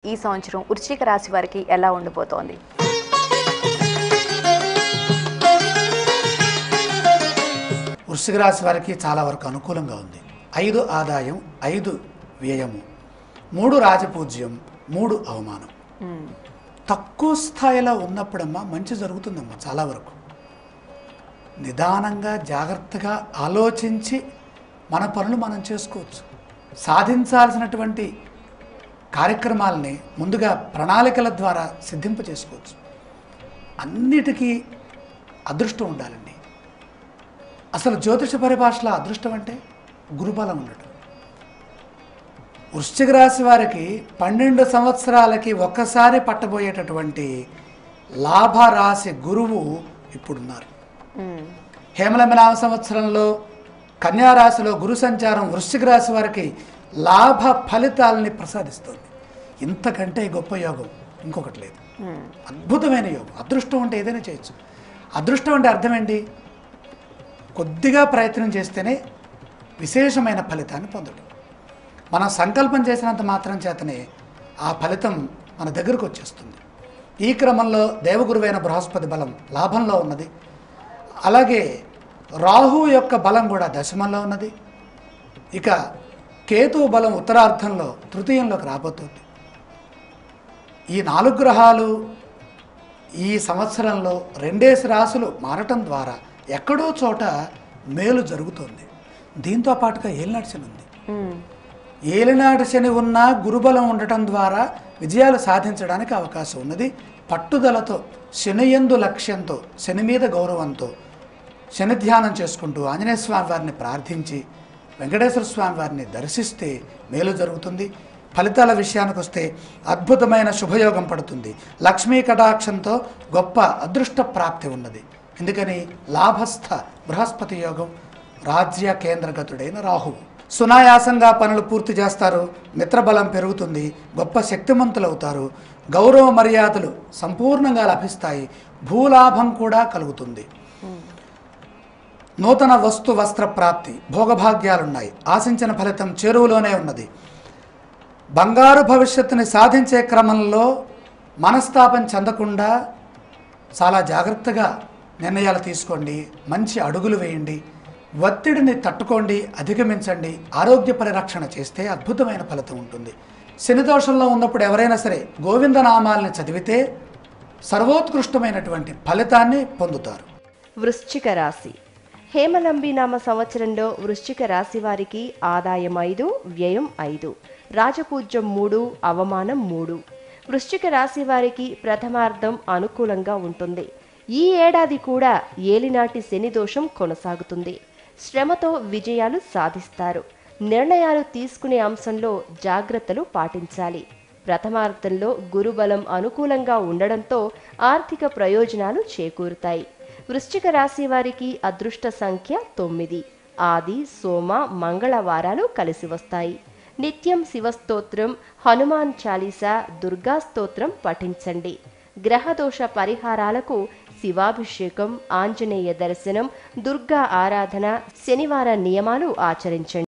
ఈ సంవత్సరం వృశ్చిక రాశి వారికి ఎలా ఉండబోతోంది? వృశ్చిక రాశి వారికి చాలా వరకు అనుకూలంగా ఉంది. 5 ఆదాయం, 5 వ్యయము, 3 రాజపూజ్యం, 3 అవమానం. తక్కువ స్థాయిలో ఉన్నప్పుడమ్మా మంచి జరుగుతుందమ్మా. చాలా వరకు నిదానంగా జాగ్రత్తగా ఆలోచించి మన పనులు మనం చేసుకోవచ్చు. సాధించాల్సినటువంటి కార్యక్రమాలని ముందుగా ప్రణాళికల ద్వారా సిద్ధింప చేసుకోవచ్చు. అన్నిటికీ అదృష్టం ఉండాలండి. అసలు జ్యోతిష పరిభాషలో అదృష్టం అంటే గురుబలం ఉండటం. వృశ్చిక రాశి వారికి 12 సంవత్సరాలకి ఒక్కసారి పట్టబోయేటటువంటి లాభరాశి గురువు ఇప్పుడున్నారు. హేమలమినామ సంవత్సరంలో కన్యారాశిలో గురు సంచారం వృశ్చిక రాశి వారికి లాభ ఫలితాలని ప్రసాదిస్తుంది. ఇంతకంటే గొప్ప యోగం ఇంకొకటి లేదు. అద్భుతమైన యోగం. అదృష్టం అంటే ఏదైనా చేయొచ్చు. అదృష్టం అంటే అర్థం ఏంటి? కొద్దిగా ప్రయత్నం చేస్తేనే విశేషమైన ఫలితాన్ని పొందడం. మనం సంకల్పం చేసినంత మాత్రం చేతనే ఆ ఫలితం మన దగ్గరకు వచ్చేస్తుంది. ఈ క్రమంలో దేవగురువైన బృహస్పతి బలం లాభంలో ఉన్నది. అలాగే రాహు యొక్క బలం కూడా దశమంలో ఉన్నది. ఇక కేతువు బలం ఉత్తరార్ధంలో తృతీయంలోకి రాబోతుంది. ఈ 4 గ్రహాలు ఈ సంవత్సరంలో 2 రాశులు మారటం ద్వారా ఎక్కడో చోట మేలు జరుగుతుంది. దీంతో పాటుగా ఏలినాటి శని ఉంది. ఏలినాటి శని ఉన్న గురుబలం ఉండటం ద్వారా విజయాలు సాధించడానికి అవకాశం ఉన్నది. పట్టుదలతో శనియందు లక్ష్యంతో శని మీద గౌరవంతో శని ధ్యానం చేసుకుంటూ ఆంజనేయ స్వామి వారిని ప్రార్థించి వెంకటేశ్వర స్వామి వారిని దర్శిస్తే మేలు జరుగుతుంది. ఫలితాల విషయానికి వస్తే అద్భుతమైన శుభయోగం పడుతుంది. లక్ష్మీ కటాక్షంతో గొప్ప అదృష్ట ప్రాప్తి ఉన్నది. ఎందుకని లాభస్థ బృహస్పతి యోగం, రాజ్య కేంద్రగతుడైన రాహువు. సునాయాసంగా పనులు పూర్తి చేస్తారు. మిత్రబలం పెరుగుతుంది. గొప్ప శక్తిమంతులవుతారు. గౌరవ మర్యాదలు సంపూర్ణంగా లభిస్తాయి. భూలాభం కూడా కలుగుతుంది. నూతన వస్తు వస్త్ర ప్రాప్తి, భోగభాగ్యాలున్నాయి. ఆశించిన ఫలితం చేరువలోనే ఉన్నది. బంగారు భవిష్యత్తుని సాధించే క్రమంలో మనస్తాపం చెందకుండా చాలా జాగ్రత్తగా నిర్ణయాలు తీసుకోండి. మంచి అడుగులు వేయండి. ఒత్తిడిని తట్టుకోండి, అధిగమించండి. ఆరోగ్య పరిరక్షణ చేస్తే అద్భుతమైన ఫలితం ఉంటుంది. శని దోషంలో ఉన్నప్పుడు ఎవరైనా సరే గోవిందనామాల్ని చదివితే సర్వోత్కృష్టమైనటువంటి ఫలితాన్ని పొందుతారు. వృశ్చిక రాశి. హేమలంబినామ సంవత్సరంలో వృశ్చిక రాశి వారికి ఆదాయం 5, వ్యయం 5, రాజపూజ్యం 3, అవమానం 3. వృశ్చిక రాశి వారికి ప్రథమార్థం అనుకూలంగా ఉంటుంది. ఈ ఏడాది కూడా ఏలినాటి శని దోషం కొనసాగుతుంది. శ్రమతో విజయాలు సాధిస్తారు. నిర్ణయాలు తీసుకునే అంశంలో జాగ్రత్తలు పాటించాలి. ప్రథమార్థంలో గురుబలం అనుకూలంగా ఉండడంతో ఆర్థిక ప్రయోజనాలు చేకూరుతాయి. వృశ్చిక రాశి వారికి అదృష్ట సంఖ్య 9. ఆది, సోమ, మంగళవారాలు కలిసి వస్తాయి. నిత్యం శివస్తోత్రం, హనుమాన్ చాలీసా, దుర్గా స్తోత్రం పఠించండి. గ్రహదోష పరిహారాలకు శివాభిషేకం, ఆంజనేయ దర్శనం, దుర్గా ఆరాధన, శనివార నియమాలు ఆచరించండి.